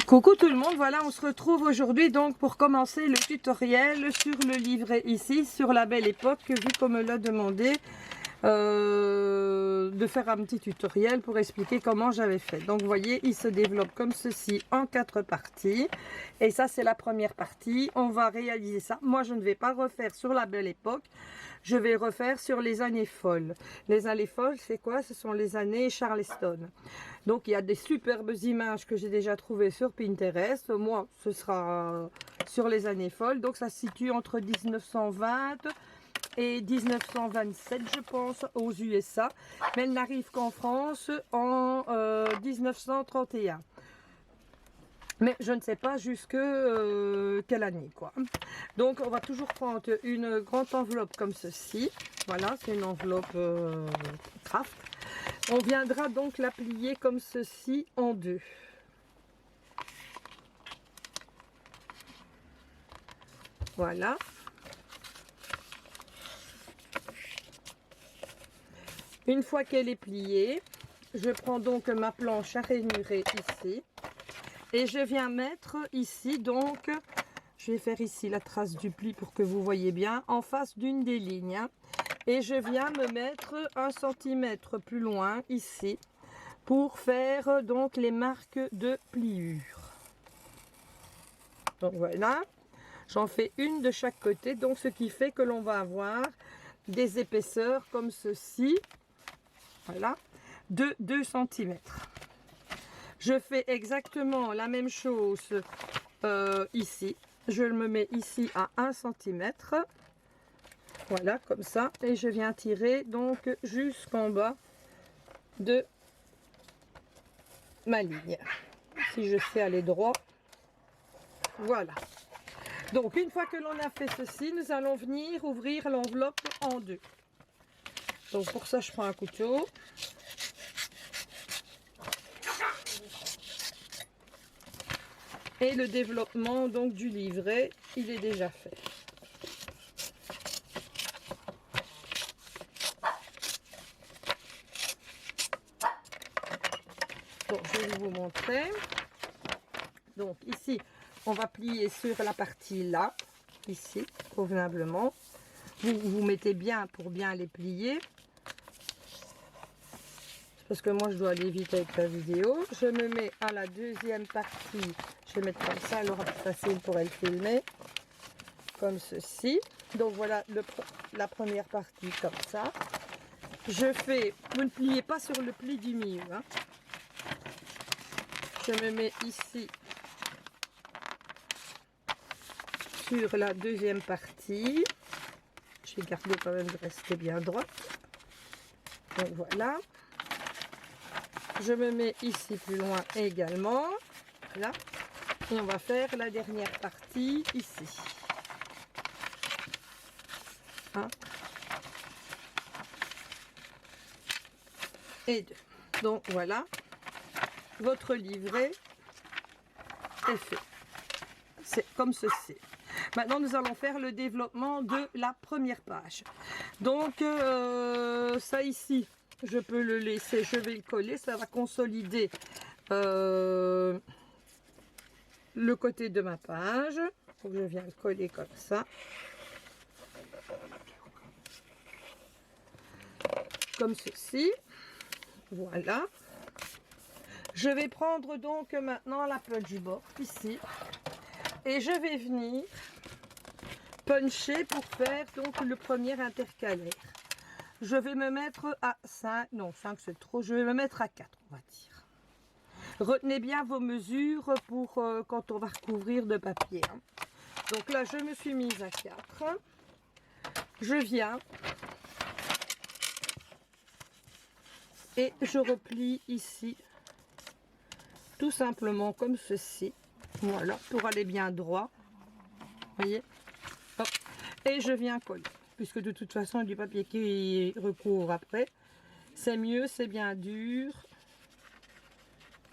Coucou tout le monde, voilà on se retrouve aujourd'hui donc pour commencer le tutoriel sur le livret ici, sur la Belle Époque, vu qu'on me l'a demandé de faire un petit tutoriel pour expliquer comment j'avais fait. Donc vous voyez, il se développe comme ceci en 4 parties et ça c'est la première partie. On va réaliser ça. Moi je ne vais pas refaire sur la Belle Époque, je vais refaire sur les années folles. Les années folles c'est quoi? Ce sont les années Charleston. Donc il y a des superbes images que j'ai déjà trouvées sur Pinterest. Moi ce sera sur les années folles, donc ça se situe entre 1920 et 1927 je pense aux USA, mais elle n'arrive qu'en France en 1931. Mais je ne sais pas jusque quelle année quoi. Donc on va toujours prendre une grande enveloppe comme ceci. Voilà, c'est une enveloppe craft. On viendra donc la plier comme ceci en deux. Voilà. Une fois qu'elle est pliée, je prends donc ma planche à ranurer ici. Et je viens mettre ici, donc, je vais faire ici la trace du pli pour que vous voyez bien, en face d'une des lignes. Hein. Et je viens me mettre 1 cm plus loin, ici, pour faire donc les marques de pliure. Donc voilà, j'en fais une de chaque côté, donc ce qui fait que l'on va avoir des épaisseurs comme ceci, voilà, de 2 cm. Je fais exactement la même chose ici. Je me mets ici à 1 cm. Voilà, comme ça. Et je viens tirer donc jusqu'en bas de ma ligne. Si je sais aller droit. Voilà. Donc, une fois que l'on a fait ceci, nous allons venir ouvrir l'enveloppe en deux. Donc, pour ça, je prends un couteau. Et le développement donc du livret, il est déjà fait. Bon, je vais vous montrer. Donc ici, on va plier sur la partie là, ici, convenablement. Vous mettez bien pour bien les plier. Parce que moi, je dois aller vite avec la vidéo. Je me mets à la deuxième partie. Je vais mettre comme ça, elle aura plus facile pour elle filmer. Comme ceci. Donc voilà la première partie comme ça. Je fais, vous ne pliez pas sur le pli du milieu. Hein. Je me mets ici sur la deuxième partie. Je vais garder quand même de rester bien droite. Donc voilà. Je me mets ici plus loin également. Voilà. Et on va faire la dernière partie ici. Un. Et deux. Donc voilà. Votre livret est fait. C'est comme ceci. Maintenant, nous allons faire le développement de la première page. Donc, ça ici, je peux le laisser, je vais le coller. Ça va consolider le côté de ma page. Donc, je viens le coller comme ça. Comme ceci. Voilà. Je vais prendre donc maintenant la punch board ici. Et je vais venir puncher pour faire donc le premier intercalaire. Je vais me mettre à 5, non 5 c'est trop, je vais me mettre à 4 on va dire. Retenez bien vos mesures pour quand on va recouvrir de papier. Hein. Donc là je me suis mise à 4. Je viens et je replie ici tout simplement comme ceci. Voilà, pour aller bien droit. Vous voyez? Hop. Et je viens coller. Puisque de toute façon, du papier qui recouvre après. C'est mieux, c'est bien dur.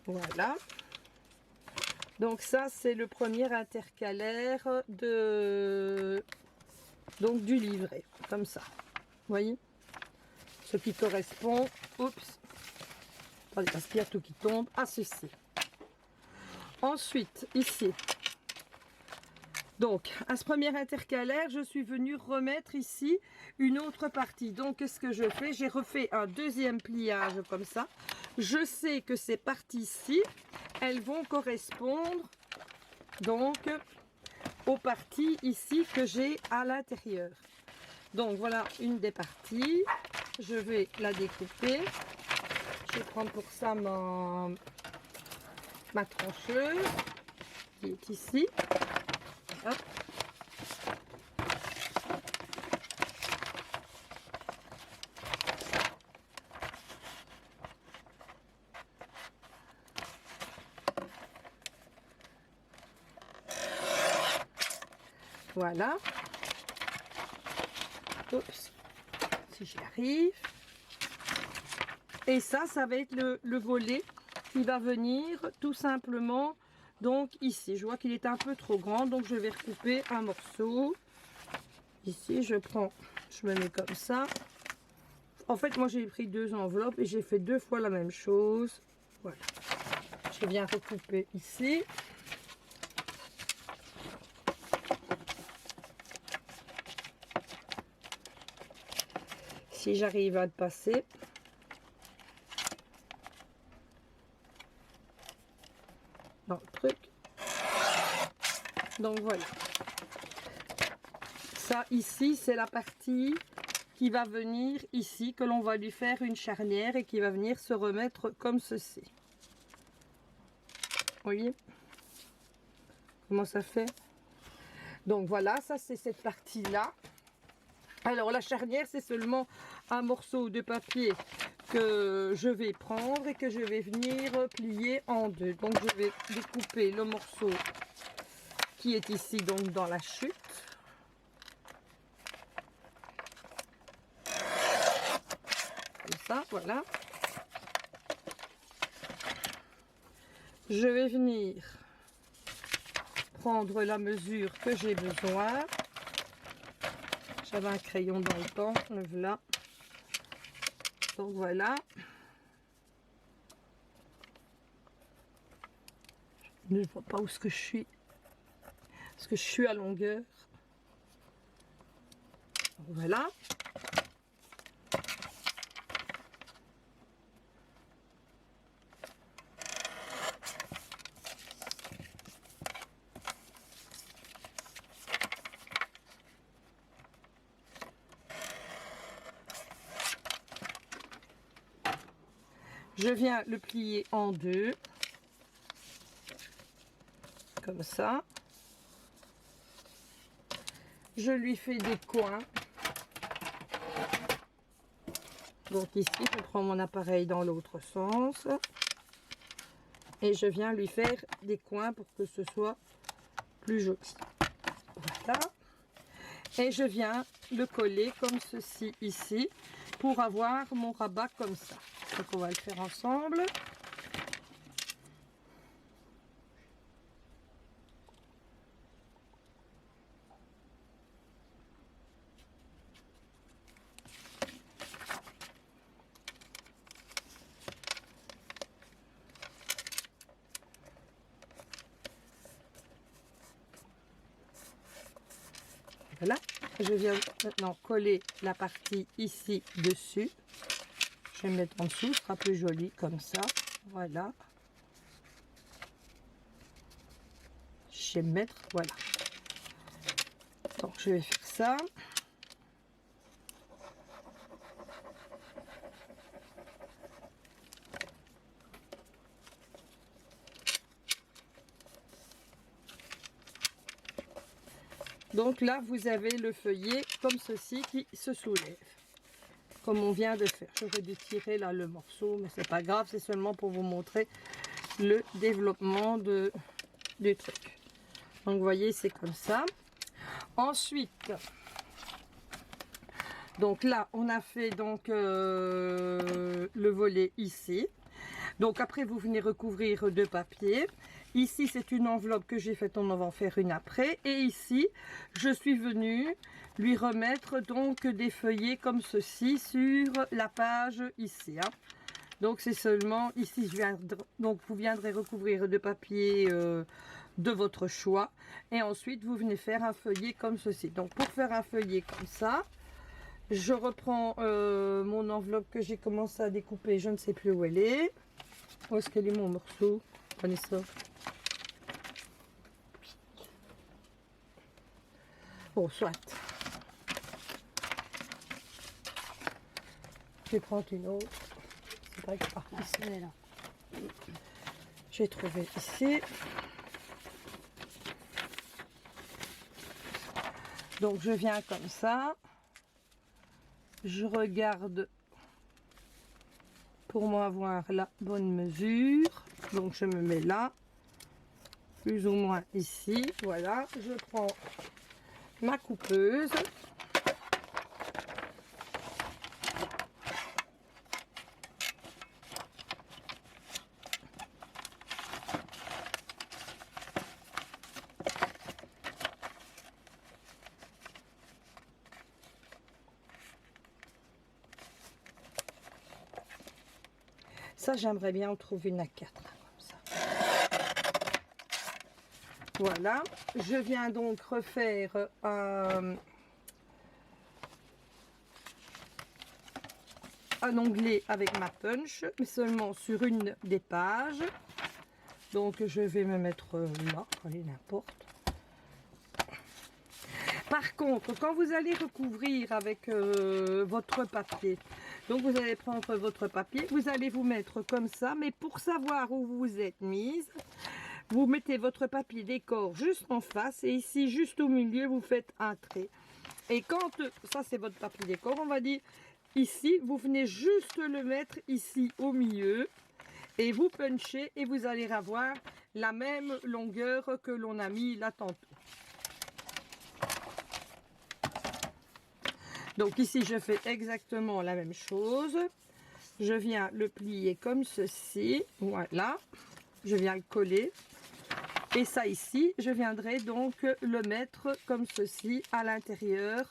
Voilà. Donc ça, c'est le premier intercalaire donc du livret. Comme ça. Vous voyez? Ce qui correspond, oups, attendez, parce qu'il y a tout qui tombe, à ceci. Ensuite, ici, donc à ce premier intercalaire, je suis venue remettre ici une autre partie. Donc qu'est-ce que je fais? J'ai refait un deuxième pliage comme ça. Je sais que ces parties-ci, elles vont correspondre donc aux parties ici que j'ai à l'intérieur. Donc voilà une des parties. Je vais la découper. Je vais prendre pour ça ma trancheuse qui est ici. Hop. Voilà. Oups. Si j'y arrive. Et ça va être le volet qui va venir tout simplement donc ici. Je vois qu'il est un peu trop grand, donc je vais recouper un morceau. Ici, je me mets comme ça. En fait, moi j'ai pris 2 enveloppes et j'ai fait 2 fois la même chose. Voilà. Je viens recouper ici. Si j'arrive à le passer. Dans le truc. Donc voilà. Ça ici, c'est la partie qui va venir ici, que l'on va lui faire une charnière et qui va venir se remettre comme ceci. Vous voyez comment ça fait? Donc voilà, ça c'est cette partie-là. Alors la charnière, c'est seulement un morceau de papier que je vais prendre et que je vais venir plier en deux. Donc je vais découper le morceau qui est ici, donc dans la chute. Comme ça, voilà. Je vais venir prendre la mesure que j'ai besoin. J'avais un crayon dans le temps, le voilà. Donc voilà. Je ne vois pas où est-ce que je suis. Est-ce que je suis à longueur? Donc voilà. Je viens le plier en deux, comme ça. Je lui fais des coins. Donc ici, je prends mon appareil dans l'autre sens. Et je viens lui faire des coins pour que ce soit plus joli. Voilà. Et je viens le coller comme ceci ici, pour avoir mon rabat comme ça. Donc on va le faire ensemble. Voilà, je viens maintenant coller la partie ici dessus. Je vais mettre en dessous, ce sera plus joli comme ça. Voilà. Je vais mettre, voilà. Donc je vais faire ça. Donc là, vous avez le feuillet comme ceci qui se soulève. Comme on vient de faire. J'aurais dû tirer là le morceau, mais c'est pas grave, c'est seulement pour vous montrer le développement du truc. Donc vous voyez, c'est comme ça. Ensuite, donc là, on a fait donc le volet ici. Donc après, vous venez recouvrir de papier. Ici, c'est une enveloppe que j'ai faite, on va en faire une après. Et ici, je suis venue lui remettre donc des feuillets comme ceci sur la page ici. Hein. Donc c'est seulement ici, donc vous viendrez recouvrir de papier de votre choix. Et ensuite, vous venez faire un feuillet comme ceci. Donc pour faire un feuillet comme ça, je reprends mon enveloppe que j'ai commencé à découper. Je ne sais plus où elle est. Où est-ce qu'elle est mon morceau? Prenez ça. Bon, soit. Je vais prendre une autre. C'est pas grave. Ah, c'est là. J'ai trouvé ici. Donc je viens comme ça. Je regarde pour moi avoir la bonne mesure. Donc je me mets là. Plus ou moins ici. Voilà. Je prends ma coupeuse. Ça, j'aimerais bien en trouver une à 4, comme ça. Voilà. Je viens donc refaire un onglet avec ma punch, mais seulement sur une des pages. Donc, je vais me mettre là. Allez, n'importe. Par contre, quand vous allez recouvrir avec votre papier, donc vous allez prendre votre papier, vous allez vous mettre comme ça, mais pour savoir où vous êtes mise, vous mettez votre papier décor juste en face et ici, juste au milieu, vous faites un trait. Et quand, ça c'est votre papier décor, on va dire, ici, vous venez juste le mettre ici au milieu et vous punchez et vous allez avoir la même longueur que l'on a mis là tantôt. Donc ici, je fais exactement la même chose. Je viens le plier comme ceci. Voilà. Je viens le coller. Et ça ici, je viendrai donc le mettre comme ceci à l'intérieur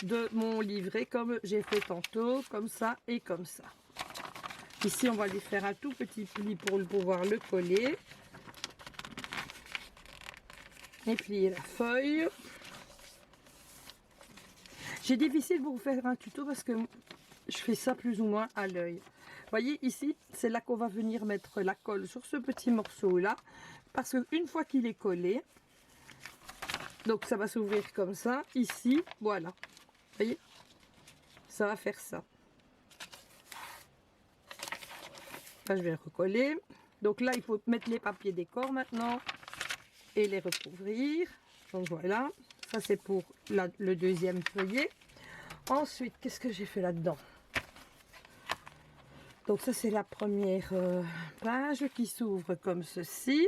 de mon livret, comme j'ai fait tantôt, comme ça et comme ça. Ici, on va lui faire un tout petit pli pour pouvoir le coller. Et plier la feuille. J'ai difficile pour vous faire un tuto parce que je fais ça plus ou moins à l'œil. Voyez ici, c'est là qu'on va venir mettre la colle sur ce petit morceau là. Parce qu'une fois qu'il est collé, donc ça va s'ouvrir comme ça. Ici, voilà. Voyez, ça va faire ça. Là, je vais recoller. Donc là, il faut mettre les papiers décor maintenant et les recouvrir. Donc voilà. Ça, c'est pour le deuxième feuillet. Ensuite, qu'est-ce que j'ai fait là-dedans? Donc ça, c'est la première page qui s'ouvre comme ceci.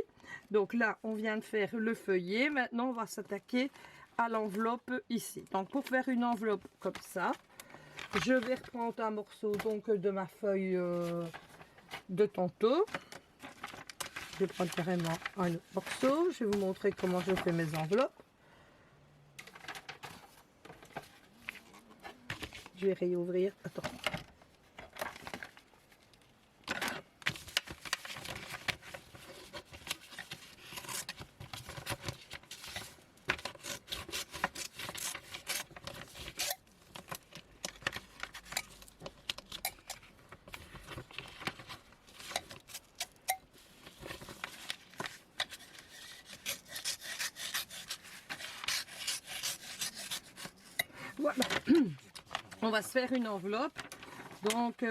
Donc là, on vient de faire le feuillet. Maintenant, on va s'attaquer à l'enveloppe ici. Donc pour faire une enveloppe comme ça, je vais reprendre un morceau donc de ma feuille de tantôt. Je vais prendre carrément un autre morceau. Je vais vous montrer comment je fais mes enveloppes. Je vais réouvrir. Attends. Voilà. On va se faire une enveloppe. Donc,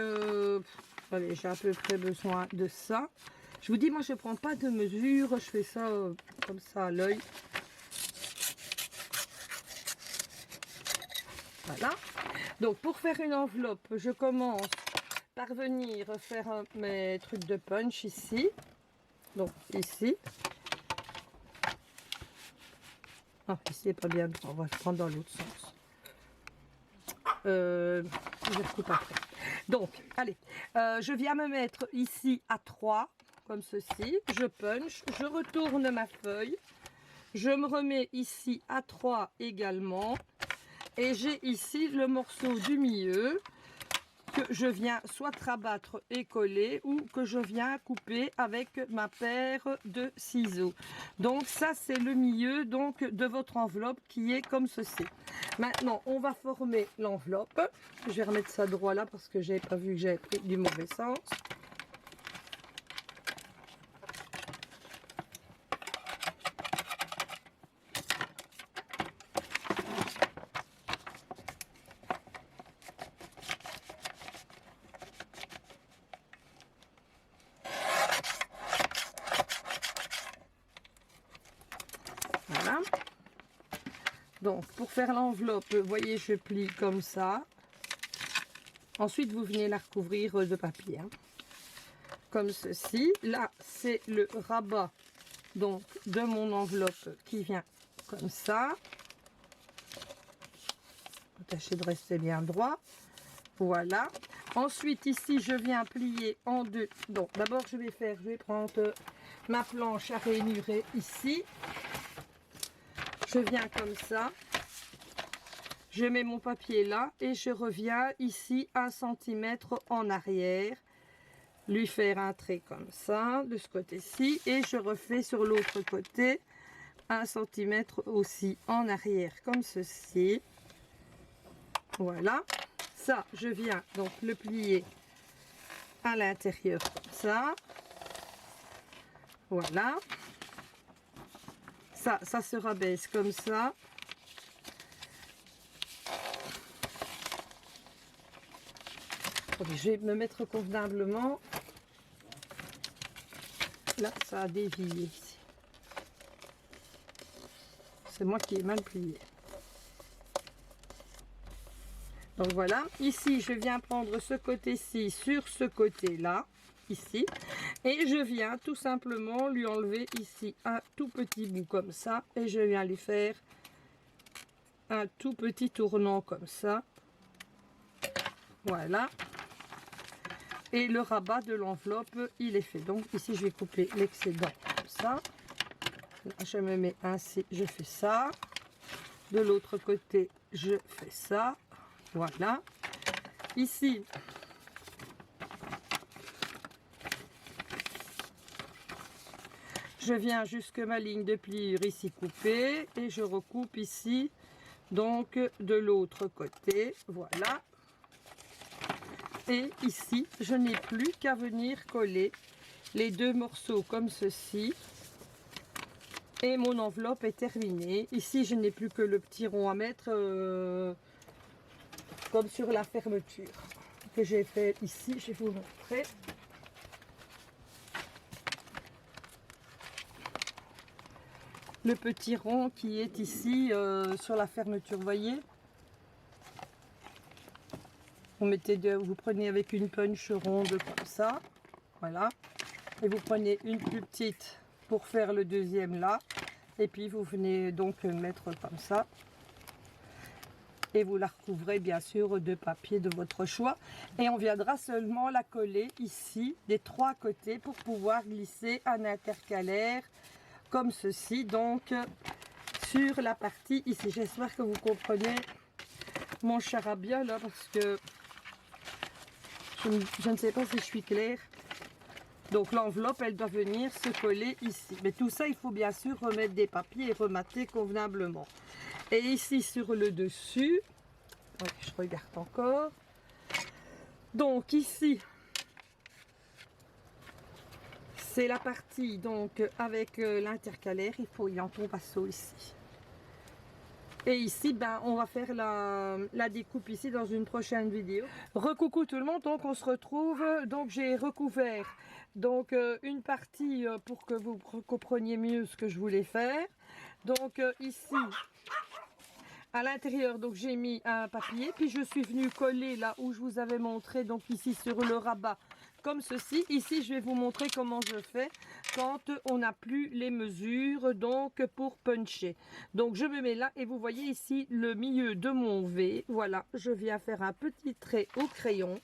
allez, j'ai à peu près besoin de ça. Je vous dis, moi, je ne prends pas de mesure. Je fais ça comme ça à l'œil. Voilà. Donc, pour faire une enveloppe, je commence par venir faire mes trucs de punch ici. Donc, ici. Ah, ici, c'est pas bien. On va le prendre dans l'autre sens. Je recoupe après. Donc, allez, je viens me mettre ici à 3, comme ceci. Je punch, je retourne ma feuille. Je me remets ici à 3 également. Et j'ai ici le morceau du milieu que je viens soit rabattre et coller ou que je viens couper avec ma paire de ciseaux. Donc ça c'est le milieu donc de votre enveloppe qui est comme ceci. Maintenant on va former l'enveloppe. Je vais remettre ça droit là parce que j'avais pas vu que j'avais pris du mauvais sens. Voilà. Donc pour faire l'enveloppe, vous voyez, je plie comme ça. Ensuite vous venez la recouvrir de papier, hein, comme ceci. Là c'est le rabat donc de mon enveloppe qui vient comme ça. Tâchez de rester bien droit. Voilà. Ensuite ici je viens plier en deux. Donc d'abord je vais prendre ma planche à ranurer ici. Je viens comme ça, je mets mon papier là et je reviens ici 1 cm en arrière, lui faire un trait comme ça de ce côté-ci et je refais sur l'autre côté 1 cm aussi en arrière comme ceci. Voilà, ça je viens donc le plier à l'intérieur comme ça. Voilà. Ça se rabaisse comme ça. Je vais me mettre convenablement. Là, ça a dévié ici. C'est moi qui ai mal plié. Donc voilà. Ici, je viens prendre ce côté-ci sur ce côté-là. Ici. Et je viens tout simplement lui enlever ici un tout petit bout comme ça. Et je viens lui faire un tout petit tournant comme ça. Voilà. Et le rabat de l'enveloppe, il est fait. Donc ici, je vais couper l'excédent comme ça. Là, je me mets ainsi, je fais ça. De l'autre côté, je fais ça. Voilà. Ici, je viens jusque ma ligne de pliure ici coupée et je recoupe ici donc de l'autre côté. Voilà. Et ici, je n'ai plus qu'à venir coller les deux morceaux comme ceci. Et mon enveloppe est terminée. Ici, je n'ai plus que le petit rond à mettre comme sur la fermeture que j'ai fait ici. Je vais vous montrer. Le petit rond qui est ici sur la fermeture, vous voyez, vous prenez avec une punch ronde comme ça, voilà, et vous prenez une plus petite pour faire le deuxième là, et puis vous venez donc mettre comme ça, et vous la recouvrez bien sûr de papier de votre choix, et on viendra seulement la coller ici des trois côtés pour pouvoir glisser un intercalaire comme ceci, donc sur la partie ici. J'espère que vous comprenez mon charabia là, parce que je ne sais pas si je suis claire. Donc l'enveloppe, elle doit venir se coller ici, mais tout ça il faut bien sûr remettre des papiers et remater convenablement. Et ici sur le dessus, ouais, je regarde encore, donc ici c'est la partie donc avec l'intercalaire, il faut y en tombe passeau ici. Et ici, ben, on va faire la découpe ici dans une prochaine vidéo. Recoucou tout le monde, donc on se retrouve. Donc j'ai recouvert donc une partie pour que vous compreniez mieux ce que je voulais faire. Donc ici, à l'intérieur, donc j'ai mis un papier, puis je suis venue coller là où je vous avais montré, donc ici sur le rabat, comme ceci. Ici, je vais vous montrer comment je fais quand on n'a plus les mesures, donc pour puncher. Donc je me mets là et vous voyez ici le milieu de mon V. Voilà, je viens faire un petit trait au crayon.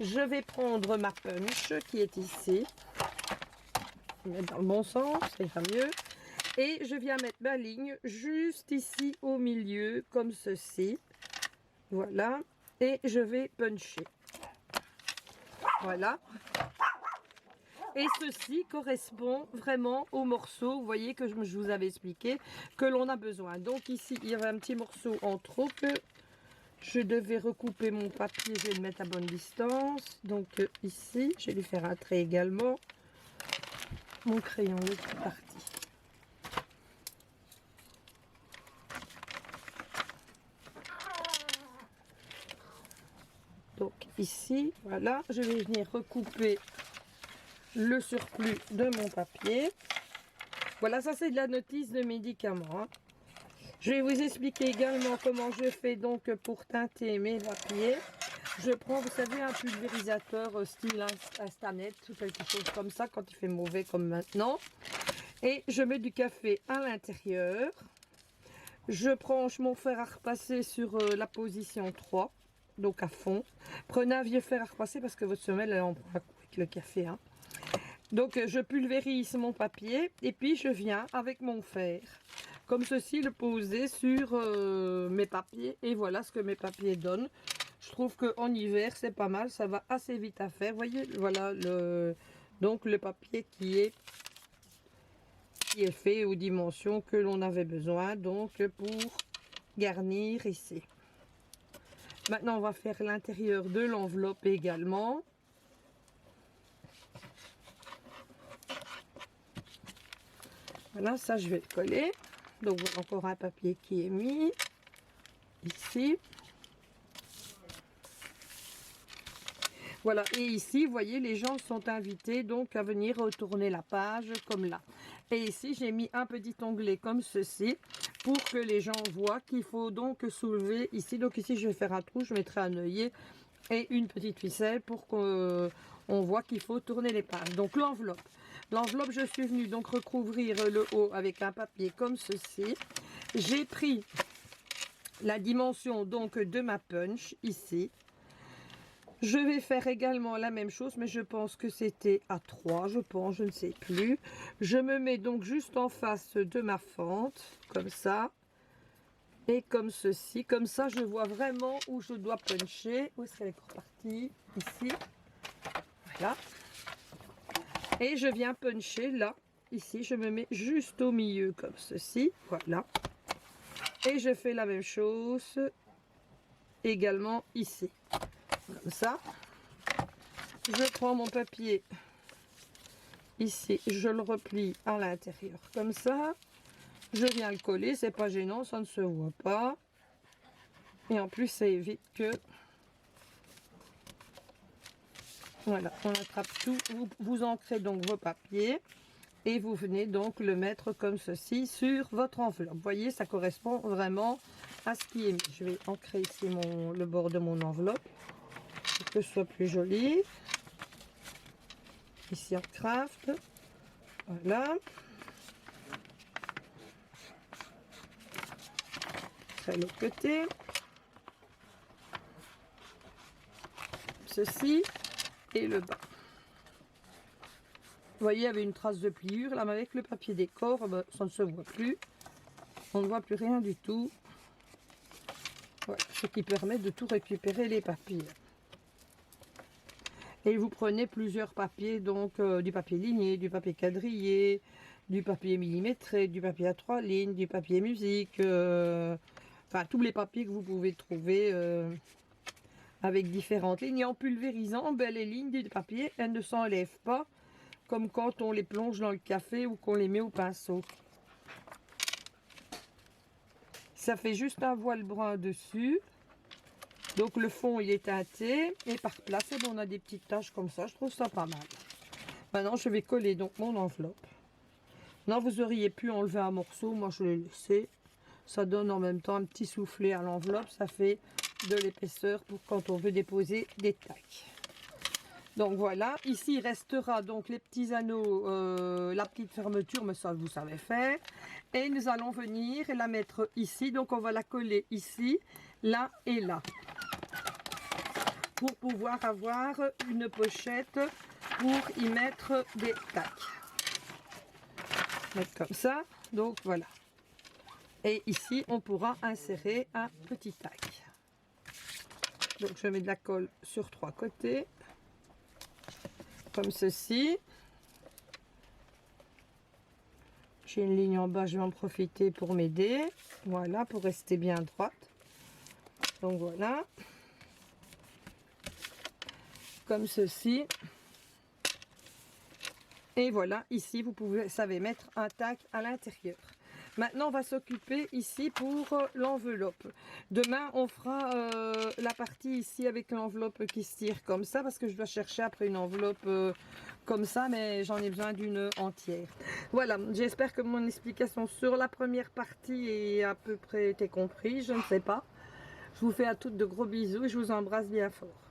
Je vais prendre ma punch qui est ici. Je vais mettre dans le bon sens, ça ira mieux. Et je viens mettre ma ligne juste ici au milieu, comme ceci. Voilà. Et je vais puncher. Voilà. Et ceci correspond vraiment au morceau, vous voyez, que je vous avais expliqué, que l'on a besoin. Donc ici, il y avait un petit morceau en trop que je devais recouper mon papier, je vais le mettre à bonne distance. Donc ici, je vais lui faire un trait également. Mon crayon est parti. Donc ici, voilà, je vais venir recouper le surplus de mon papier. Voilà, ça c'est de la notice de médicaments. Je vais vous expliquer également comment je fais donc pour teinter mes papiers. Je prends, vous savez, un pulvérisateur style Instanet ou quelque chose comme ça quand il fait mauvais comme maintenant. Et je mets du café à l'intérieur. Je branche mon fer à repasser sur la position 3, donc à fond. Prenez un vieux fer à repasser parce que votre semelle elle en prend un coup avec le café. Hein. Donc je pulvérise mon papier et puis je viens avec mon fer, comme ceci, le poser sur mes papiers. Et voilà ce que mes papiers donnent. Je trouve qu'en hiver c'est pas mal, ça va assez vite à faire. Vous voyez, voilà donc le papier qui est fait aux dimensions que l'on avait besoin, donc pour garnir ici. Maintenant on va faire l'intérieur de l'enveloppe également. Voilà, ça je vais le coller. Donc voilà encore un papier qui est mis ici. Voilà, et ici, vous voyez, les gens sont invités donc à venir retourner la page comme là. Et ici, j'ai mis un petit onglet comme ceci pour que les gens voient qu'il faut donc soulever ici. Donc ici, je vais faire un trou, je mettrai un œillet et une petite ficelle pour qu'on voit qu'il faut tourner les pages. Donc l'enveloppe. L'enveloppe, je suis venue donc recouvrir le haut avec un papier comme ceci. J'ai pris la dimension donc de ma punch ici. Je vais faire également la même chose, mais je pense que c'était à 3, je ne sais plus. Je me mets donc juste en face de ma fente, comme ça. Et comme ceci, comme ça je vois vraiment où je dois puncher. Où est-ce qu'elle est repartie? Ici. Voilà. Et je viens puncher là, ici, je me mets juste au milieu comme ceci. Voilà. Et je fais la même chose également ici. Comme ça. Je prends mon papier ici, je le replie à l'intérieur comme ça. Je viens le coller, c'est pas gênant, ça ne se voit pas. Et en plus, ça évite que... Voilà, on attrape tout. Vous ancrez donc vos papiers et vous venez donc le mettre comme ceci sur votre enveloppe. Vous voyez, ça correspond vraiment à ce qui est mis. Je vais ancrer ici le bord de mon enveloppe pour que ce soit plus joli. Ici en craft. Voilà. De l'autre côté. Ceci et le bas. Vous voyez, il y avait une trace de pliure. Là, mais avec le papier décor, ben, ça ne se voit plus. On ne voit plus rien du tout. Voilà, ce qui permet de tout récupérer les papiers. Et vous prenez plusieurs papiers, donc du papier ligné, du papier quadrillé, du papier millimétré, du papier à 3 lignes, du papier musique, enfin tous les papiers que vous pouvez trouver avec différentes lignes. Et en pulvérisant, ben, les lignes du papier, elles ne s'enlèvent pas, comme quand on les plonge dans le café ou qu'on les met au pinceau. Ça fait juste un voile brun dessus. Donc le fond il est teinté et par place on a des petites taches comme ça, je trouve ça pas mal. Maintenant je vais coller donc mon enveloppe. Maintenant vous auriez pu enlever un morceau, moi je l'ai laissé. Ça donne en même temps un petit soufflet à l'enveloppe, ça fait de l'épaisseur pour quand on veut déposer des tacs. Donc voilà, ici il restera donc les petits anneaux, la petite fermeture, mais ça vous savez faire. Et nous allons venir la mettre ici, donc on va la coller ici, là et là. Pour pouvoir avoir une pochette pour y mettre des tacs. Mettre comme ça, donc voilà. Et ici, on pourra insérer un petit tac. Donc je mets de la colle sur 3 côtés. comme ceci. J'ai une ligne en bas, je vais en profiter pour m'aider. Voilà, pour rester bien droite. Donc voilà. Comme ceci. Et voilà, ici, vous savez mettre un tac à l'intérieur. Maintenant, on va s'occuper ici pour l'enveloppe. Demain, on fera la partie ici avec l'enveloppe qui se tire comme ça, parce que je dois chercher après une enveloppe comme ça, mais j'en ai besoin d'une entière. Voilà, j'espère que mon explication sur la première partie est à peu près été comprise, je ne sais pas. Je vous fais à toutes de gros bisous et je vous embrasse bien fort.